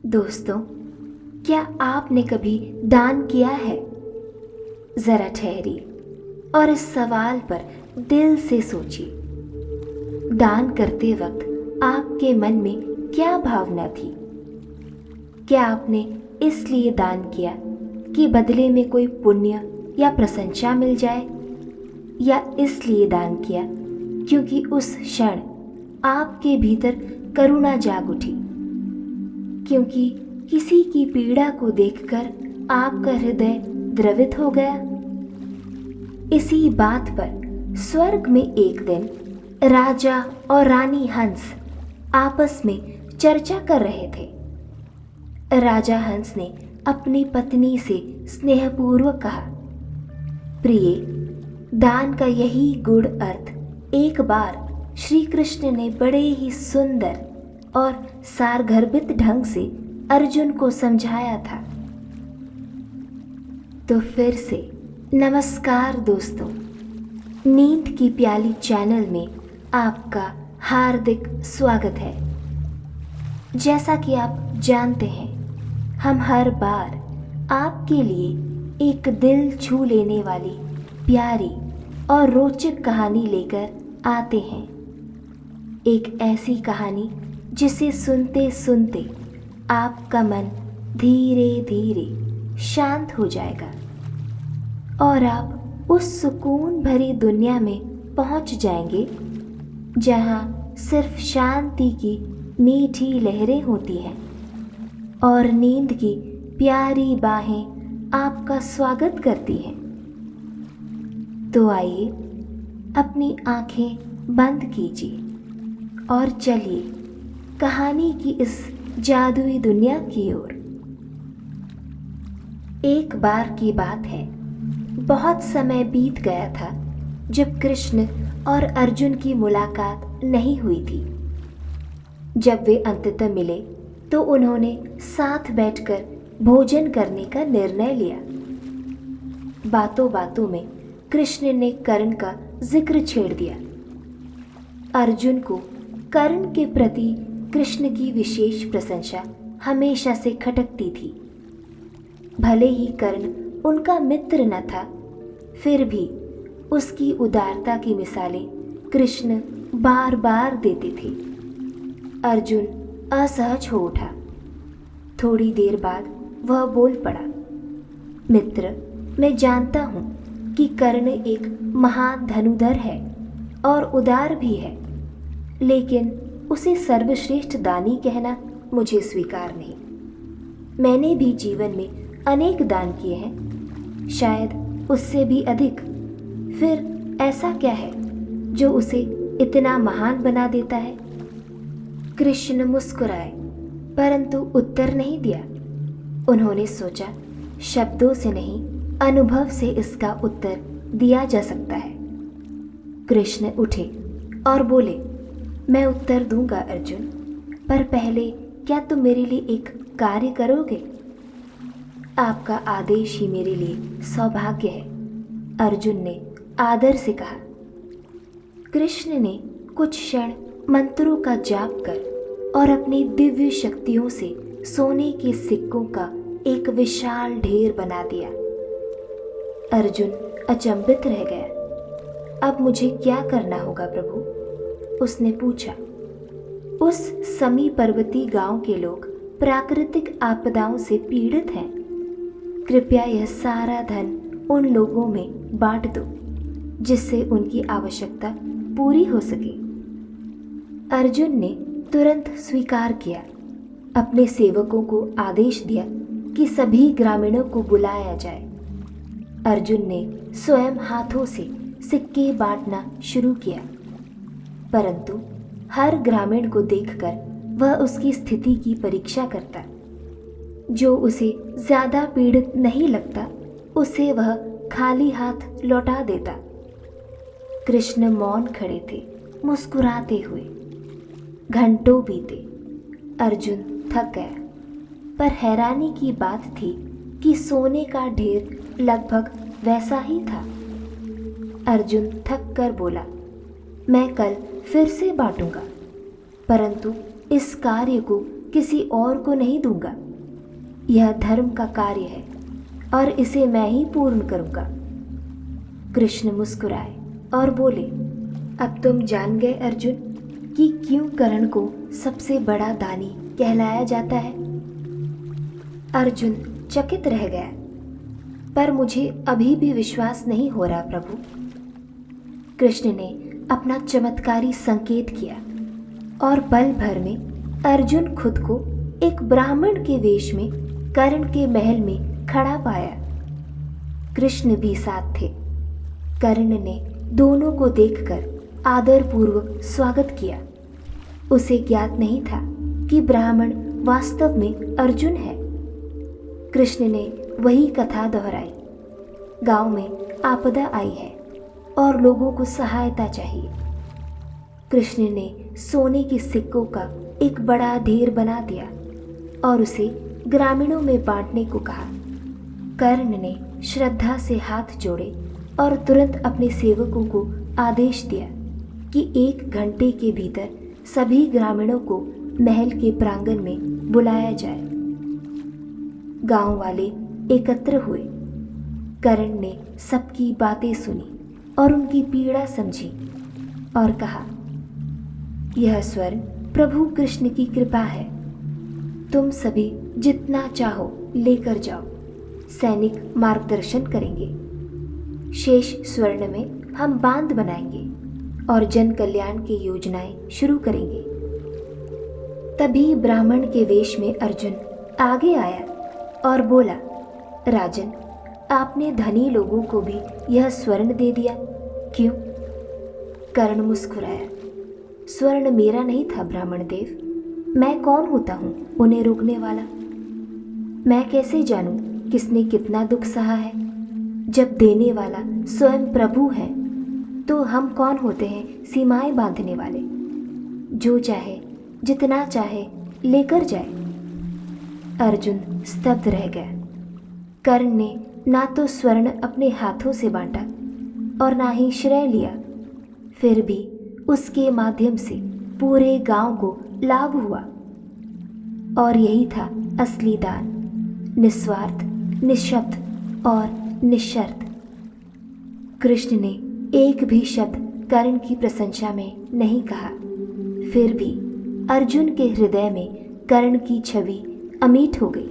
दोस्तों, क्या आपने कभी दान किया है? जरा ठहरिए और इस सवाल पर दिल से सोचिए। दान करते वक्त आपके मन में क्या भावना थी? क्या आपने इसलिए दान किया कि बदले में कोई पुण्य या प्रशंसा मिल जाए, या इसलिए दान किया क्योंकि उस क्षण आपके भीतर करुणा जाग उठी, क्योंकि किसी की पीड़ा को देखकर आपका हृदय द्रवित हो गया? इसी बात पर स्वर्ग में एक दिन राजा और रानी हंस आपस में चर्चा कर रहे थे। राजा हंस ने अपनी पत्नी से स्नेहपूर्वक कहा, प्रिय, दान का यही गूढ़ अर्थ एक बार श्री कृष्ण ने बड़े ही सुंदर और सारगर्भित ढंग से अर्जुन को समझाया था। तो फिर से नमस्कार दोस्तों, नींद की प्याली चैनल में आपका हार्दिक स्वागत है। जैसा कि आप जानते हैं, हम हर बार आपके लिए एक दिल छू लेने वाली प्यारी और रोचक कहानी लेकर आते हैं। एक ऐसी कहानी जिसे सुनते सुनते आपका मन धीरे धीरे शांत हो जाएगा और आप उस सुकून भरी दुनिया में पहुंच जाएंगे जहां सिर्फ शांति की मीठी लहरें होती हैं और नींद की प्यारी बाहें आपका स्वागत करती हैं। तो आइए, अपनी आंखें बंद कीजिए और चलिए कहानी की इस जादुई दुनिया की ओर। एक बार की बात है, बहुत समय बीत गया था जब कृष्ण और अर्जुन की मुलाकात नहीं हुई थी। जब वे अंततः मिले तो उन्होंने साथ बैठकर भोजन करने का निर्णय लिया। बातों बातों में कृष्ण ने कर्ण का जिक्र छेड़ दिया। अर्जुन को कर्ण के प्रति कृष्ण की विशेष प्रशंसा हमेशा से खटकती थी। भले ही कर्ण उनका मित्र न था, फिर भी उसकी उदारता की मिसालें कृष्ण बार बार देते थे। अर्जुन असहज हो उठा। थोड़ी देर बाद वह बोल पड़ा, मित्र, मैं जानता हूँ कि कर्ण एक महान धनुधर है और उदार भी है, लेकिन उसे सर्वश्रेष्ठ दानी कहना मुझे स्वीकार नहीं। मैंने भी जीवन में अनेक दान किए हैं, शायद उससे भी अधिक। फिर ऐसा क्या है जो उसे इतना महान बना देता है? कृष्ण मुस्कुराए, परंतु उत्तर नहीं दिया। उन्होंने सोचा, शब्दों से नहीं, अनुभव से इसका उत्तर दिया जा सकता है। कृष्ण उठे और बोले, मैं उत्तर दूंगा अर्जुन, पर पहले क्या तुम मेरे लिए एक कार्य करोगे? आपका आदेश ही मेरे लिए सौभाग्य है, अर्जुन ने आदर से कहा। कृष्ण ने कुछ क्षण मंत्रों का जाप कर और अपनी दिव्य शक्तियों से सोने के सिक्कों का एक विशाल ढेर बना दिया। अर्जुन अचंभित रह गया। अब मुझे क्या करना होगा प्रभु? उसने पूछा। उस समी पर्वतीय गांव के लोग प्राकृतिक आपदाओं से पीड़ित हैं। कृपया यह सारा धन उन लोगों में बांट दो जिससे उनकी आवश्यकता पूरी हो सके। अर्जुन ने तुरंत स्वीकार किया। अपने सेवकों को आदेश दिया कि सभी ग्रामीणों को बुलाया जाए। अर्जुन ने स्वयं हाथों से सिक्के बांटना शुरू किया, परंतु हर ग्रामीण को देखकर वह उसकी स्थिति की परीक्षा करता। जो उसे ज्यादा पीड़ित नहीं लगता, उसे वह खाली हाथ लौटा देता। कृष्ण मौन खड़े थे, मुस्कुराते हुए। घंटों बीते। अर्जुन थक गया, पर हैरानी की बात थी कि सोने का ढेर लगभग वैसा ही था। अर्जुन थक कर बोला, मैं कल फिर से बांटूंगा, परंतु इस कार्य को किसी और को नहीं दूंगा। यह धर्म का कार्य है और इसे मैं ही पूर्ण करूंगा। कृष्ण मुस्कुराए और बोले, अब तुम जान गए अर्जुन कि क्यों कर्ण को सबसे बड़ा दानी कहलाया जाता है। अर्जुन चकित रह गया, पर मुझे अभी भी विश्वास नहीं हो रहा प्रभु। कृष्ण ने अपना चमत्कारी संकेत किया और पल भर में अर्जुन खुद को एक ब्राह्मण के वेश में कर्ण के महल में खड़ा पाया। कृष्ण भी साथ थे। कर्ण ने दोनों को देखकर आदरपूर्वक स्वागत किया। उसे ज्ञात नहीं था कि ब्राह्मण वास्तव में अर्जुन है। कृष्ण ने वही कथा दोहराई। गांव में आपदा आई है और लोगों को सहायता चाहिए। कृष्ण ने सोने के सिक्कों का एक बड़ा ढेर बना दिया और उसे ग्रामीणों में बांटने को कहा। कर्ण ने श्रद्धा से हाथ जोड़े और तुरंत अपने सेवकों को आदेश दिया कि 1 घंटे के भीतर सभी ग्रामीणों को महल के प्रांगण में बुलाया जाए। गांव वाले एकत्र हुए। कर्ण ने सबकी बातें सुनी और उनकी पीड़ा समझी और कहा, यह स्वर्ण प्रभु कृष्ण की कृपा है। तुम सभी जितना चाहो लेकर जाओ। सैनिक मार्गदर्शन करेंगे। शेष स्वर्ण में हम बांध बनाएंगे और जन कल्याण की योजनाएं शुरू करेंगे। तभी ब्राह्मण के वेश में अर्जुन आगे आया और बोला, राजन, आपने धनी लोगों को भी यह स्वर्ण दे दिया, क्यों? कर्ण मुस्कुराया। स्वर्ण मेरा नहीं था ब्राह्मण देव। मैं कौन होता हूँ उन्हें रोकने वाला? मैं कैसे जानूं किसने कितना दुख सहा है? जब देने वाला स्वयं प्रभु है तो हम कौन होते हैं सीमाएं बांधने वाले? जो चाहे जितना चाहे लेकर जाए। अर्जुन स्तब्ध रह गया। कर्ण ने ना तो स्वर्ण अपने हाथों से बांटा और ना ही श्रेय लिया। फिर भी उसके माध्यम से पूरे गांव को लाभ हुआ। और यही था असली दान, निस्वार्थ, निःशब्द और निःशर्त। कृष्ण ने एक भी शब्द कर्ण की प्रशंसा में नहीं कहा। फिर भी अर्जुन के हृदय में कर्ण की छवि अमिट हो गई।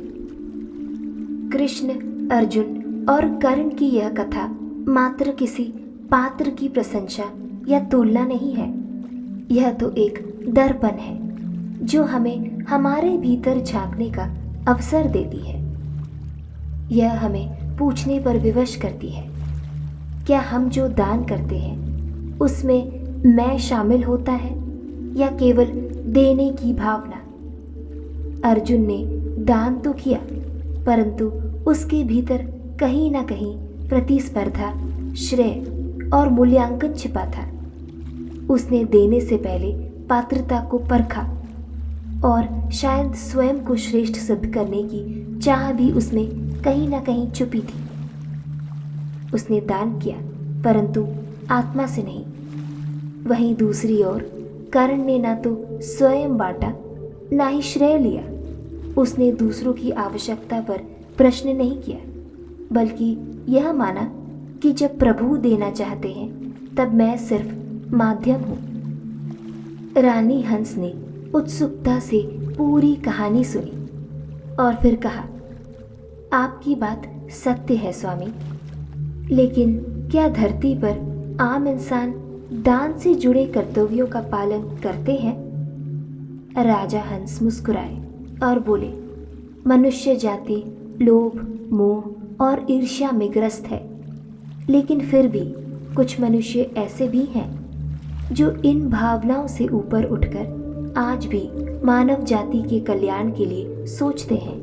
कृष्ण, अर्जुन और कर्ण की यह कथा मात्र किसी पात्र की प्रशंसा या तुलना नहीं है। यह तो एक दर्पण है जो हमें हमारे भीतर झांकने का अवसर देती है। यह हमें पूछने पर विवश करती है, क्या हम जो दान करते हैं उसमें मैं शामिल होता है या केवल देने की भावना? अर्जुन ने दान तो किया, परंतु उसके भीतर कहीं ना कहीं प्रतिस्पर्धा, श्रेय और मूल्यांकन छिपा था। उसने देने से पहले पात्रता को परखा और शायद स्वयं को श्रेष्ठ सिद्ध करने की चाह भी उसमें कहीं ना कहीं छुपी थी। उसने दान किया, परंतु आत्मा से नहीं। वहीं दूसरी ओर कर्ण ने ना तो स्वयं बांटा, ना ही श्रेय लिया। उसने दूसरों की आवश्यकता पर प्रश्न नहीं किया, बल्कि यह माना कि जब प्रभु देना चाहते हैं तब मैं सिर्फ माध्यम हूँ। रानी हंस ने उत्सुकता से पूरी कहानी सुनी और फिर कहा, आपकी बात सत्य है स्वामी, लेकिन क्या धरती पर आम इंसान दान से जुड़े कर्तव्यों का पालन करते हैं? राजा हंस मुस्कुराए और बोले, मनुष्य जाति लोभ, मोह और ईर्ष्या में ग्रस्त है, लेकिन फिर भी कुछ मनुष्य ऐसे भी हैं जो इन भावनाओं से ऊपर उठकर आज भी मानव जाति के कल्याण के लिए सोचते हैं।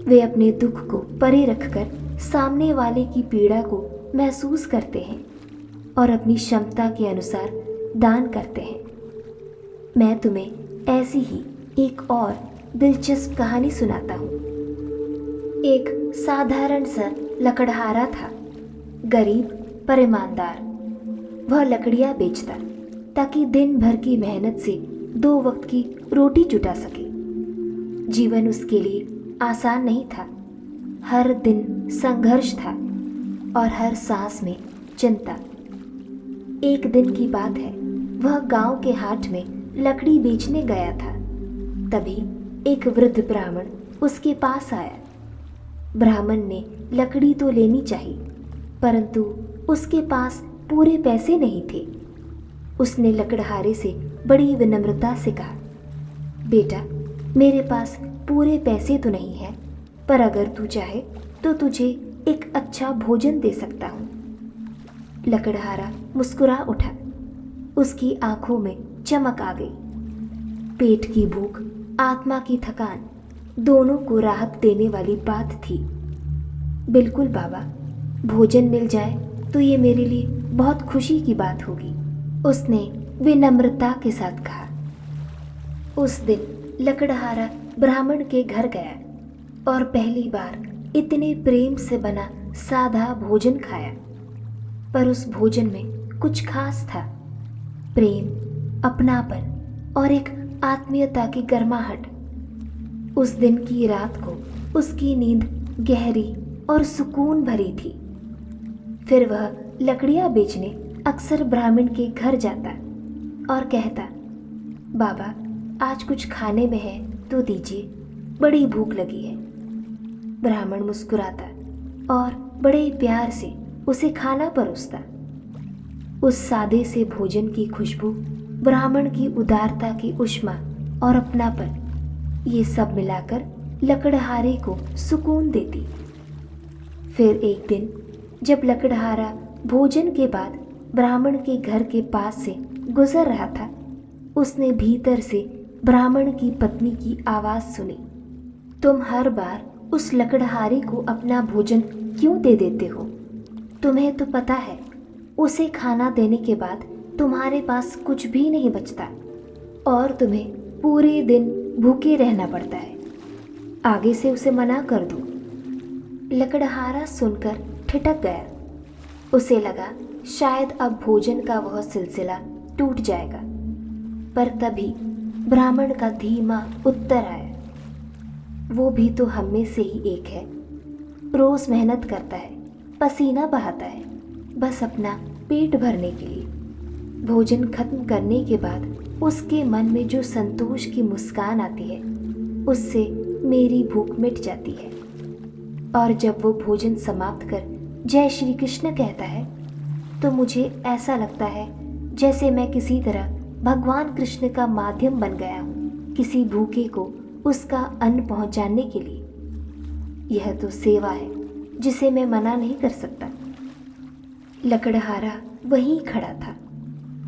वे अपने दुख को परे रखकर सामने वाले की पीड़ा को महसूस करते हैं और अपनी क्षमता के अनुसार दान करते हैं। मैं तुम्हें ऐसी ही एक और दिलचस्प कहानी सुनाता हूँ। एक साधारण सा लकड़हारा था, गरीब पर ईमानदार। वह लकड़ियाँ बेचता ताकि दिन भर की मेहनत से 2 वक्त की रोटी जुटा सके। जीवन उसके लिए आसान नहीं था। हर दिन संघर्ष था और हर सांस में चिंता। एक दिन की बात है, वह गांव के हाट में लकड़ी बेचने गया था। तभी एक वृद्ध ब्राह्मण उसके पास आया। ब्राह्मण ने लकड़ी तो लेनी चाहिए, परंतु उसके पास पूरे पैसे नहीं थे। उसने लकड़हारे से बड़ी विनम्रता से कहा, बेटा, मेरे पास पूरे पैसे तो नहीं है, पर अगर तू चाहे तो तुझे एक अच्छा भोजन दे सकता हूँ। लकड़हारा मुस्कुरा उठा। उसकी आंखों में चमक आ गई। पेट की भूख, आत्मा की थकान, दोनों को राहत देने वाली बात थी। बिल्कुल बाबा, भोजन मिल जाए तो ये मेरे लिए बहुत खुशी की बात होगी, उसने विनम्रता के साथ कहा। उस दिन लकड़हारा ब्राह्मण के घर गया और पहली बार इतने प्रेम से बना सादा भोजन खाया। पर उस भोजन में कुछ खास था। प्रेम, अपनापन और एक आत्मीयता की गर्माहट। उस दिन की रात को उसकी नींद गहरी और सुकून भरी थी। फिर वह लकड़ियां बेचने अक्सर ब्राह्मण के घर जाता और कहता, बाबा, आज कुछ खाने में है तो दीजिए, बड़ी भूख लगी है। ब्राह्मण मुस्कुराता और बड़े प्यार से उसे खाना परोसता। उस सादे से भोजन की खुशबू, ब्राह्मण की उदारता की उष्मा और अपनापन, ये सब मिलाकर लकड़हारे को सुकून देती। फिर एक दिन जब लकड़हारा भोजन के बाद ब्राह्मण के घर के पास से गुजर रहा था, उसने भीतर से ब्राह्मण की पत्नी की आवाज़ सुनी, तुम हर बार उस लकड़हारे को अपना भोजन क्यों दे देते हो? तुम्हें तो पता है, उसे खाना देने के बाद तुम्हारे पास कुछ भी नहीं बचता और तुम्हें पूरे दिन भूखे रहना पड़ता है। आगे से उसे मना कर दो। लकड़हारा सुनकर ठिठक गया। उसे लगा शायद अब भोजन का वह सिलसिला टूट जाएगा, पर तभी ब्राह्मण का धीमा उत्तर आया, वो भी तो हम में से ही एक है। रोज मेहनत करता है, पसीना बहाता है, बस अपना पेट भरने के लिए। भोजन खत्म करने के बाद उसके मन में जो संतोष की मुस्कान आती है, उससे मेरी भूख मिट जाती है। और जब वो भोजन समाप्त कर जय श्री कृष्ण कहता है, तो मुझे ऐसा लगता है जैसे मैं किसी तरह भगवान कृष्ण का माध्यम बन गया हूँ, किसी भूखे को उसका अन्न पहुँचाने के लिए। यह तो सेवा है जिसे मैं मना नहीं कर सकता। लकड़हारा वहीं खड़ा था।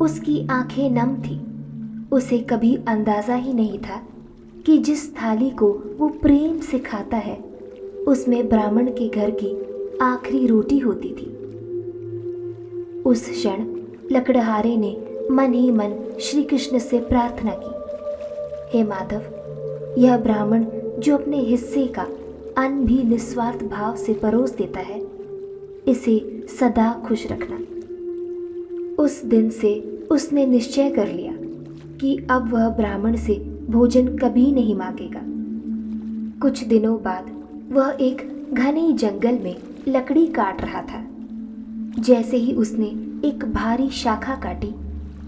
उसकी आंखें नम थी। उसे कभी अंदाजा ही नहीं था कि जिस थाली को वो प्रेम से खाता है, उसमें ब्राह्मण के घर की आखिरी रोटी होती थी। उस क्षण लकड़हारे ने मन ही मन श्री कृष्ण से प्रार्थना की, हे माधव, यह ब्राह्मण जो अपने हिस्से का अन्न भी निस्वार्थ भाव से परोस देता है, इसे सदा खुश रखना। उस दिन से उसने निश्चय कर लिया कि अब वह ब्राह्मण से भोजन कभी नहीं मांगेगा। कुछ दिनों बाद वह एक घने जंगल में लकड़ी काट रहा था। जैसे ही उसने एक भारी शाखा काटी,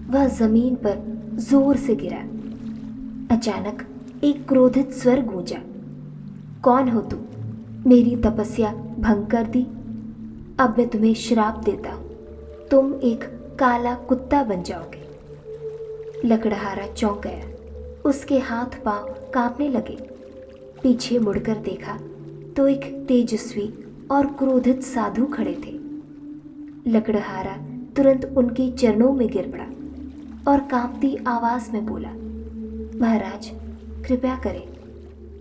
वह जमीन पर जोर से गिरा। अचानक एक क्रोधित स्वर गूंजा, कौन हो तुम? मेरी तपस्या भंग कर दी। अब मैं तुम्हें श्राप देता हूं, तुम एक काला कुत्ता बन जाओगे। लकड़हारा चौंक गया। उसके हाथ पांव कांपने लगे। पीछे मुड़कर देखा तो एक तेजस्वी और क्रोधित साधु खड़े थे। लकड़हारा तुरंत उनके चरणों में गिर पड़ा और कांपती आवाज में बोला, महाराज, कृपया करें,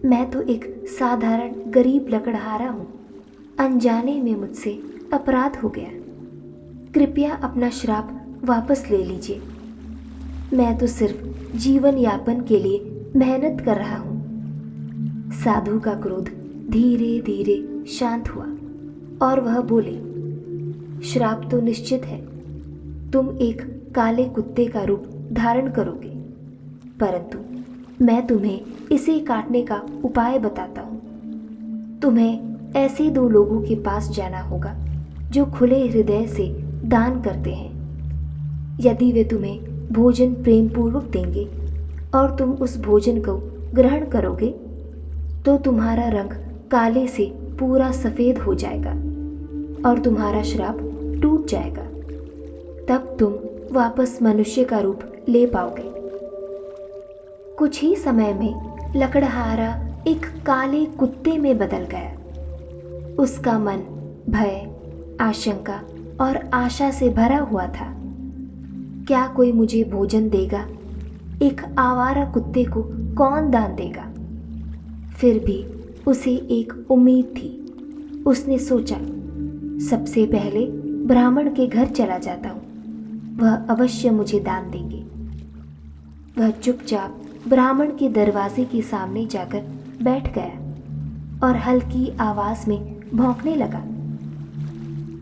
मैं तो एक साधारण गरीब लकड़हारा हूँ। अनजाने में मुझसे अपराध हो गया। कृपया अपना श्राप वापस ले लीजिए। मैं तो सिर्फ जीवन यापन के लिए मेहनत कर रहा हूँ। साधु का क्रोध धीरे धीरे शांत हुआ और वह बोले, श्राप तो निश्चित है, तुम एक काले कुत्ते का रूप धारण करोगे, परंतु मैं तुम्हें इसे काटने का उपाय बताता हूँ। तुम्हें ऐसे 2 लोगों के पास जाना होगा जो खुले हृदय से दान करते हैं। यदि वे तुम्हें भोजन प्रेम पूर्वक देंगे और तुम उस भोजन को ग्रहण करोगे तो तुम्हारा रंग काले से पूरा सफ़ेद हो जाएगा और तुम्हारा श्राप टूट जाएगा। तब तुम वापस मनुष्य का रूप ले पाओगे। कुछ ही समय में लकड़हारा एक काले कुत्ते में बदल गया। उसका मन भय, आशंका और आशा से भरा हुआ था। क्या कोई मुझे भोजन देगा? एक आवारा कुत्ते को कौन दान देगा? फिर भी उसे एक उम्मीद थी। उसने सोचा, सबसे पहले ब्राह्मण के घर चला जाता हूँ, वह अवश्य मुझे दान देंगे। वह चुपचाप ब्राह्मण के दरवाजे के सामने जाकर बैठ गया और हल्की आवाज में भौंकने लगा।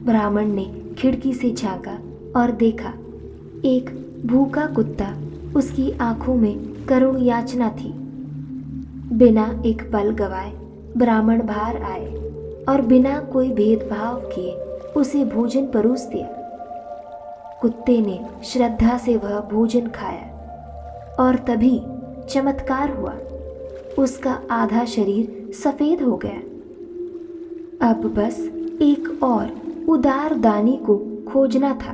ब्राह्मण ने खिड़की से झांका और देखा, एक भूखा कुत्ता, उसकी आंखों में करुण याचना थी। बिना एक पल गवाए ब्राह्मण बाहर आए और बिना कोई भेदभाव किए उसे भोजन परोस दिया। कुत्ते ने श्रद्धा से वह भोजन खाया और तभी चमत्कार हुआ। उसका आधा शरीर सफेद हो गया। अब बस एक और उदार दानी को खोजना था।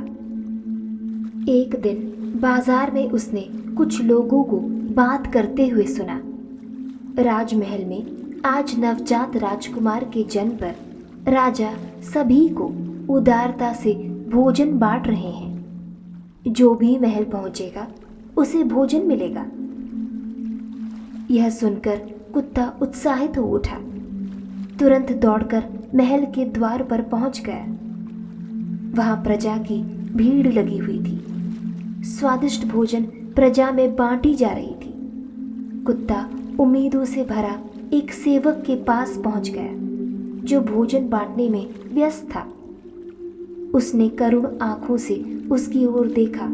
एक दिन बाजार में उसने कुछ लोगों को बात करते हुए सुना। राजमहल में आज नवजात राजकुमार के जन्म पर राजा सभी को उदारता से भोजन बांट रहे हैं। जो भी महल पहुंचेगा उसे भोजन मिलेगा। यह सुनकर कुत्ता उत्साहित हो उठा। तुरंत दौड़कर महल के द्वार पर पहुंच गया। वहां प्रजा की भीड़ लगी हुई थी। स्वादिष्ट भोजन प्रजा में बांटी जा रही थी। कुत्ता उम्मीदों से भरा एक सेवक के पास पहुंच गया जो भोजन बांटने में व्यस्त था। उसने करुण आंखों से उसकी ओर देखा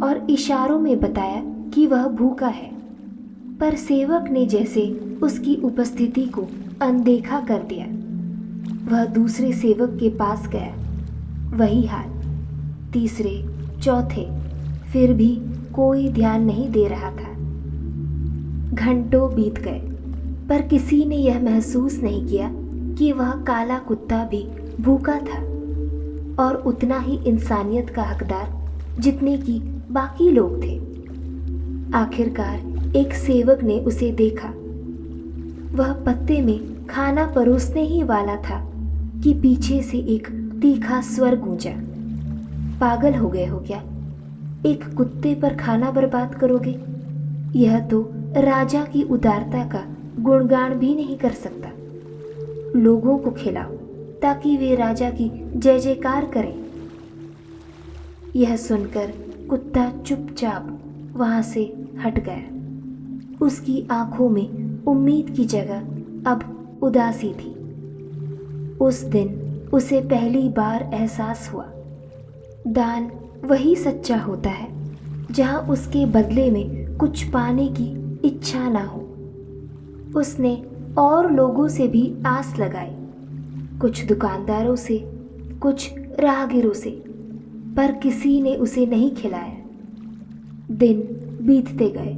और इशारों में बताया कि वह भूखा है, पर सेवक ने जैसे उसकी उपस्थिति को अनदेखा कर दिया। वह दूसरे सेवक के पास गया, वही हाल। तीसरे, चौथे, फिर भी कोई ध्यान नहीं दे रहा था। घंटों बीत गए, पर किसी ने यह महसूस नहीं किया कि वह काला कुत्ता भी भूखा था और उतना ही इंसानियत का हकदार जितने कि बाकी लोग थे। आखिरकार एक सेवक ने उसे देखा। वह पत्ते में खाना परोसने ही वाला था कि पीछे से एक तीखा स्वर गूंजा, पागल हो गए हो क्या? एक कुत्ते पर खाना बर्बाद करोगे? यह तो राजा की उदारता का गुणगान भी नहीं कर सकता। लोगों को खिलाओ ताकि वे राजा की जय जयकार करें। यह सुनकर कुत्ता चुपचाप वहां से हट गया। उसकी आंखों में उम्मीद की जगह अब उदासी थी। उस दिन उसे पहली बार एहसास हुआ, दान वही सच्चा होता है जहां उसके बदले में कुछ पाने की इच्छा ना हो। उसने और लोगों से भी आस लगाई, कुछ दुकानदारों से, कुछ राहगीरों से, पर किसी ने उसे नहीं खिलाया। दिन बीतते गए।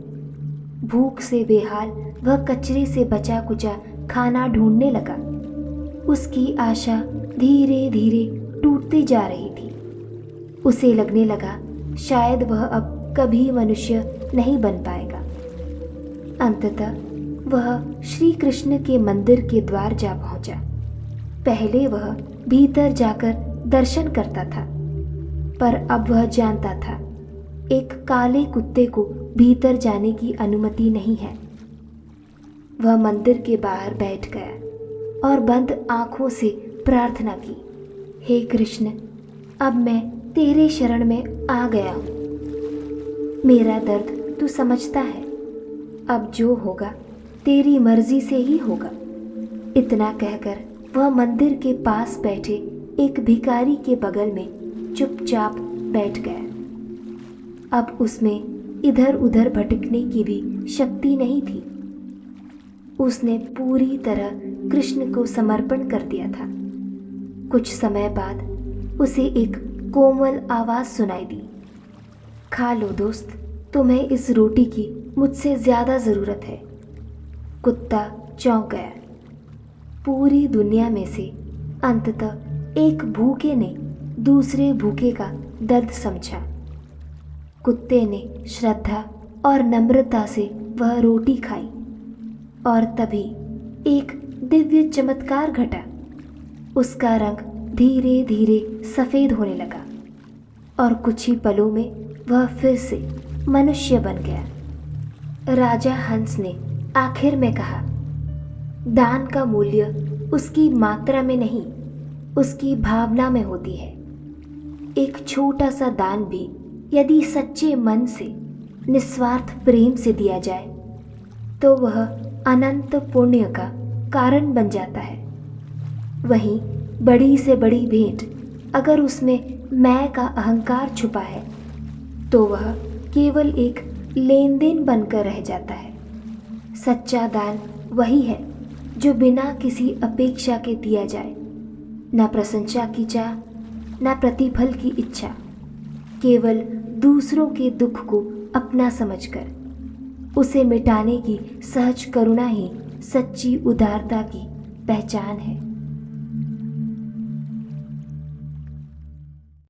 भूख से बेहाल वह कचरे से बचा कुचा खाना ढूंढने लगा। उसकी आशा धीरे धीरे टूटती जा रही थी। उसे लगने लगा शायद वह अब कभी मनुष्य नहीं बन पाएगा। अंततः वह श्री कृष्ण के मंदिर के द्वार जा पहुंचा। पहले वह भीतर जाकर दर्शन करता था, पर अब वह जानता था एक काले कुत्ते को भीतर जाने की अनुमति नहीं है। वह मंदिर के बाहर बैठ गया और बंद आंखों से प्रार्थना की, हे कृष्ण, अब मैं तेरे शरण में आ गया हूँ। मेरा दर्द तू समझता है। अब जो होगा तेरी मर्जी से ही होगा। इतना कहकर वह मंदिर के पास बैठे एक भिखारी के बगल में चुपचाप बैठ गया। अब उसमें इधर उधर भटकने की भी शक्ति नहीं थी। उसने पूरी तरह कृष्ण को समर्पण कर दिया था। कुछ समय बाद उसे एक कोमल आवाज सुनाई दी, खा लो दोस्त, तुम्हें इस रोटी की मुझसे ज्यादा जरूरत है। कुत्ता चौंक गया। पूरी दुनिया में से अंततः एक भूखे ने दूसरे भूखे का दर्द समझा। कुत्ते ने श्रद्धा और नम्रता से वह रोटी खाई और तभी एक दिव्य चमत्कार घटा। उसका रंग धीरे धीरे सफेद होने लगा और कुछ ही पलों में वह फिर से मनुष्य बन गया। राजा हंस ने आखिर में कहा, दान का मूल्य उसकी मात्रा में नहीं, उसकी भावना में होती है। एक छोटा सा दान भी यदि सच्चे मन से निस्वार्थ प्रेम से दिया जाए तो वह अनंत पुण्य का कारण बन जाता है। वहीं बड़ी से बड़ी भेंट अगर उसमें मैं का अहंकार छुपा है तो वह केवल एक लेन देन बनकर रह जाता है। सच्चा दान वही है जो बिना किसी अपेक्षा के दिया जाए, न प्रशंसा की चाह, न प्रतिफल की इच्छा, केवल दूसरों के दुख को अपना समझकर उसे मिटाने की सहज करुणा ही सच्ची उदारता की पहचान है।